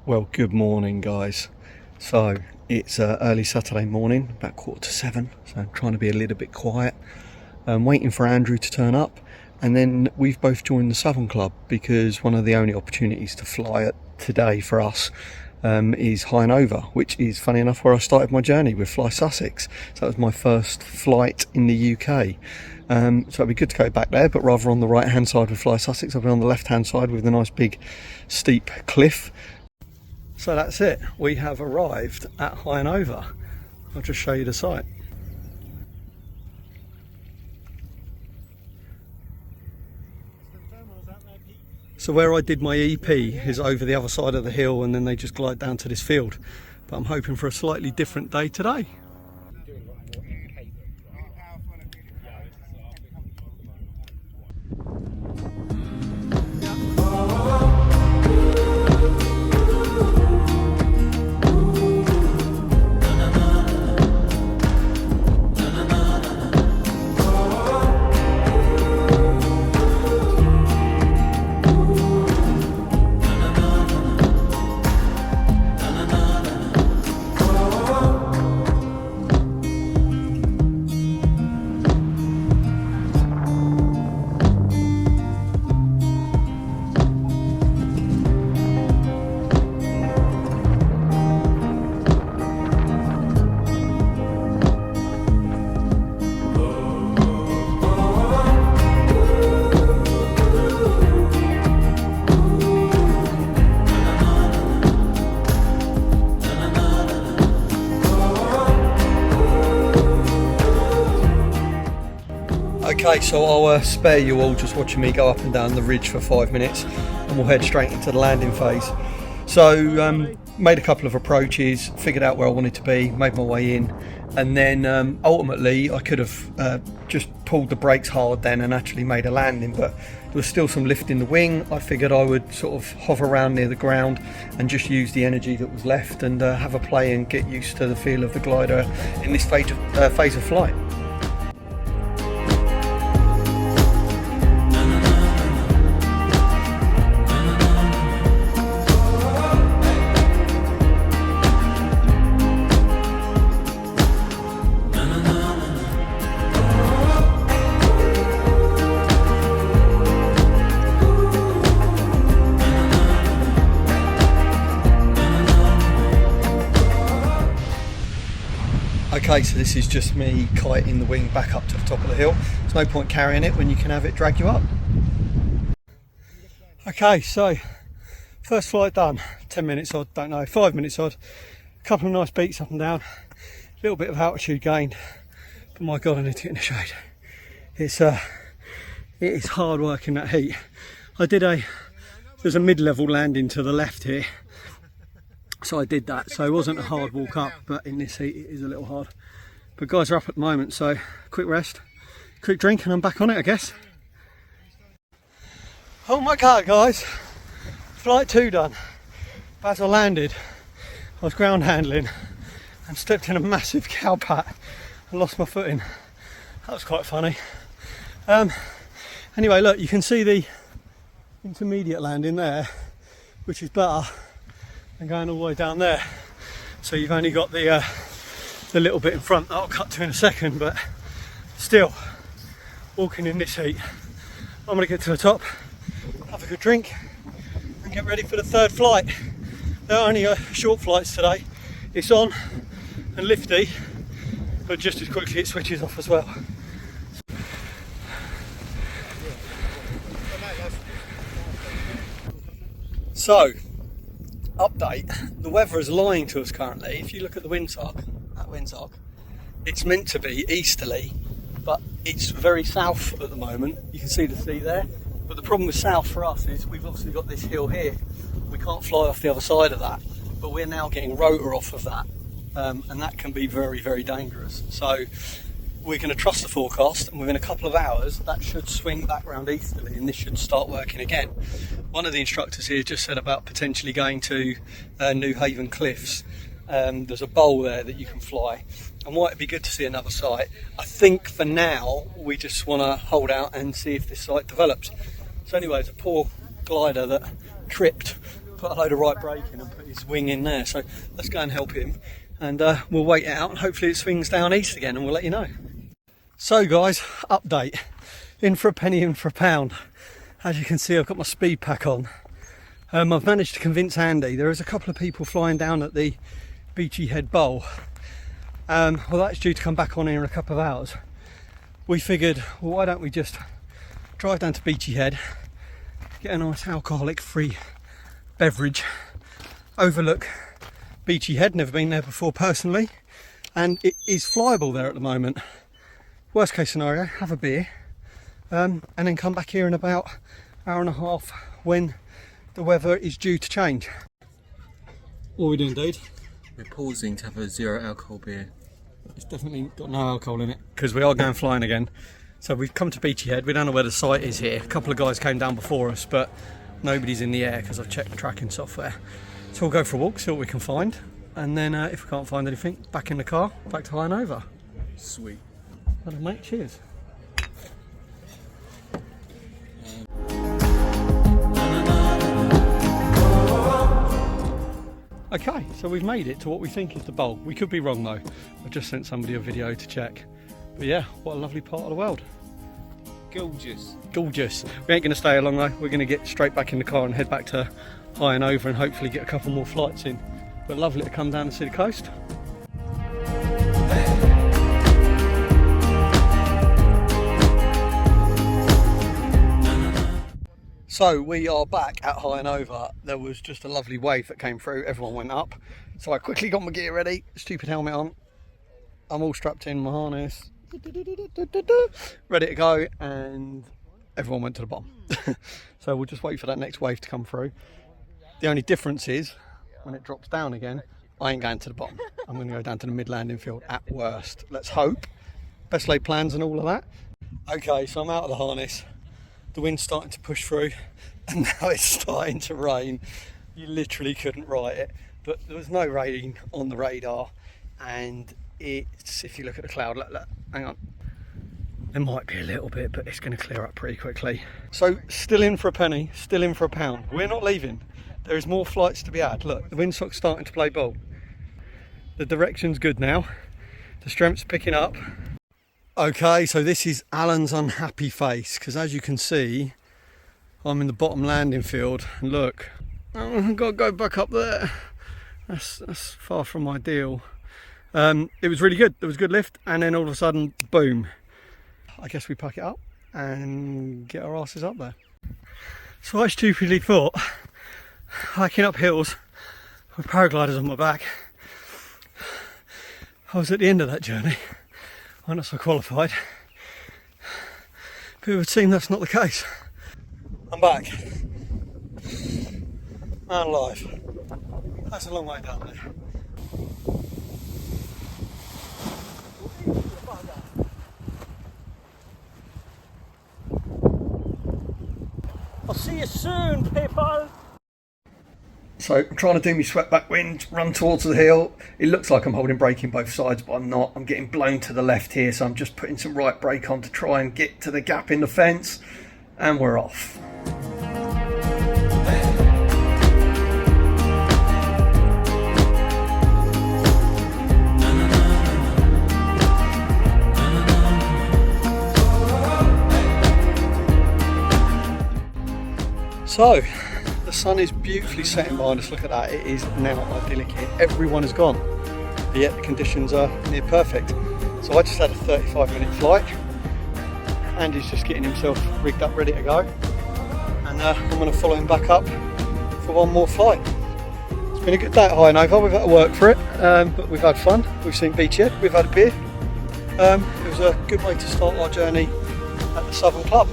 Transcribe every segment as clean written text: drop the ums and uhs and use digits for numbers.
Well, good morning, guys. So it's early Saturday morning, about 6:45, so I'm trying to be a little bit quiet. I'm waiting for Andrew to turn up, and then we've both joined the Southern Club because one of the only opportunities to fly today for us is Highover, which is, funny enough, where I started my journey with Fly Sussex. So that was my first flight in the UK. So it'd be good to go back there, but rather on the right hand side with Fly Sussex. I'll be on the left hand side with a nice big steep cliff. So that's it, we have arrived at Highover. I'll just show you the site. So where I did my EP is over the other side of the hill, and then they just glide down to this field. But I'm hoping for a slightly different day today. Okay, so I'll spare you all just watching me go up and down the ridge for 5 minutes, and we'll head straight into the landing phase. So made a couple of approaches, figured out where I wanted to be, made my way in, and then ultimately I could have just pulled the brakes hard then and actually made a landing, but there was still some lift in the wing. I figured I would sort of hover around near the ground and just use the energy that was left and have a play and get used to the feel of the glider in this phase of flight. Okay, so this is just me kiting the wing back up to the top of the hill. There's no point carrying it when you can have it drag you up. Okay, so first flight done. 10 minutes odd, don't know, 5 minutes odd. A couple of nice beats up and down. A little bit of altitude gained, but my God, I need to get in the shade. It is hard work in that heat. There's a mid-level landing to the left here. So I did that, so it wasn't a hard walk up, but in this heat it is a little hard. But guys are up at the moment, so quick rest, quick drink, and I'm back on it, I guess. Oh my God, guys, flight 2 done. As I landed, I was ground handling and stepped in a massive cow pat and lost my footing. That was quite funny. Anyway, look, you can see the intermediate landing there, which is better and going all the way down there. So you've only got the little bit in front that I'll cut to in a second, but still, walking in this heat, I'm gonna get to the top, have a good drink, and get ready for the third flight. There are only short flights today. It's on and lifty, but just as quickly it switches off as well. So, update, the weather is lying to us currently. If you look at the windsock, that windsock, it's meant to be easterly, but it's very south at the moment. You can see the sea there, but the problem with south for us is we've obviously got this hill here. We can't fly off the other side of that, but we're now getting rotor off of that, and that can be very, very dangerous. So we're going to trust the forecast, and within a couple of hours that should swing back round easterly and this should start working again. One of the instructors here just said about potentially going to New Haven Cliffs. There's a bowl there that you can fly, and why it'd be good to see another site. I think for now we just want to hold out and see if this site develops. So anyway, it's a poor glider that tripped put a load of right brake in and put his wing in there. So let's go and help him, and we'll wait it out, and hopefully it swings down east again, and we'll let you know. So guys, update. In for a penny, in for a pound. As you can see, I've got my speed pack on. I've managed to convince Andy. There is a couple of people flying down at the Beachy Head bowl. Well, that's due to come back on here in a couple of hours. We figured, well, why don't we just drive down to Beachy Head, get a nice alcoholic free beverage, overlook Beachy Head, never been there before personally, and it is flyable there at the moment. Worst case scenario, have a beer, and then come back here in about an hour and a half when the weather is due to change. What are we doing, dude? We're pausing to have a zero alcohol beer. It's definitely got no alcohol in it, because we are going flying again. So we've come to Beachy Head. We don't know where the site is here. A couple of guys came down before us, but nobody's in the air because I've checked the tracking software. So we'll go for a walk, see what we can find, and then if we can't find anything, back in the car, back to Highover. Sweet. Well, mate, cheers. Okay, so we've made it to what we think is the bowl. We could be wrong though. I've just sent somebody a video to check. But yeah, what a lovely part of the world. Gorgeous. Gorgeous. We ain't going to stay long though. We're going to get straight back in the car and head back to Highover and hopefully get a couple more flights in. But lovely to come down and see the coast. So we are back at Highover. There was just a lovely wave that came through, everyone went up. So I quickly got my gear ready, stupid helmet on. I'm all strapped in, my harness, ready to go, and everyone went to the bottom. So we'll just wait for that next wave to come through. The only difference is, when it drops down again, I ain't going to the bottom. I'm going to go down to the mid-landing field at worst. Let's hope. Best laid plans and all of that. Okay, so I'm out of the harness. The wind's starting to push through, and now it's starting to rain. You literally couldn't write it, but there was no rain on the radar, and it's, if you look at the cloud, look, hang on, there might be a little bit, but it's going to clear up pretty quickly. So still in for a penny, still in for a pound. We're not leaving. There is more flights to be had. Look, the windsock's starting to play ball. The direction's good now. The strength's picking up. Okay, so this is Alan's unhappy face, because as you can see, I'm in the bottom landing field, and look, I've got to go back up there. That's far from ideal. It was really good, there was good lift, and then all of a sudden, boom. I guess we pack it up and get our asses up there. So I stupidly thought, hiking up hills with paragliders on my back, I was at the end of that journey. I'm not so qualified, but it would seem that's not the case. I'm back. Man alive. That's a long way down there. I'll see you soon, people! So I'm trying to do my swept back wind, run towards the hill. It looks like I'm holding brake in both sides, but I'm not. I'm getting blown to the left here, so I'm just putting some right brake on to try and get to the gap in the fence, and we're off. So, the sun is beautifully setting behind us, look at that, it is now idyllic here. Everyone has gone, but yet the conditions are near perfect. So I just had a 35-minute flight. Andy's just getting himself rigged up, ready to go. And I'm going to follow him back up for one more flight. It's been a good day at Highover, we've had to work for it, but we've had fun. We've seen Beachy Head, we've had a beer. It was a good way to start our journey at the Southern Club.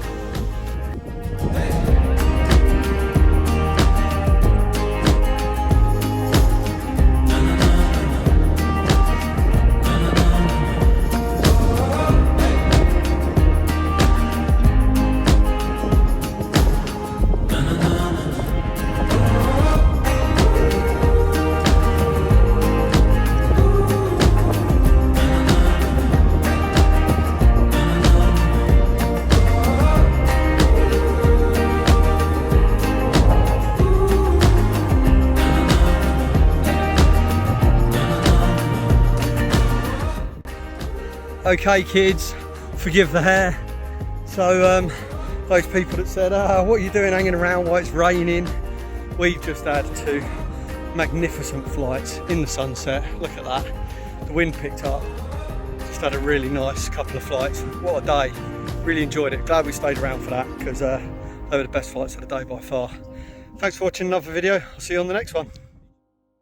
okay kids, forgive the hair. So those people that said, what are you doing hanging around while it's raining? We've just had 2 magnificent flights in the sunset. Look at that. The wind picked up. Just had a really nice couple of flights. What a day. Really enjoyed it. Glad we stayed around for that because they were the best flights of the day by far. Thanks for watching another video. I'll see you on the next one.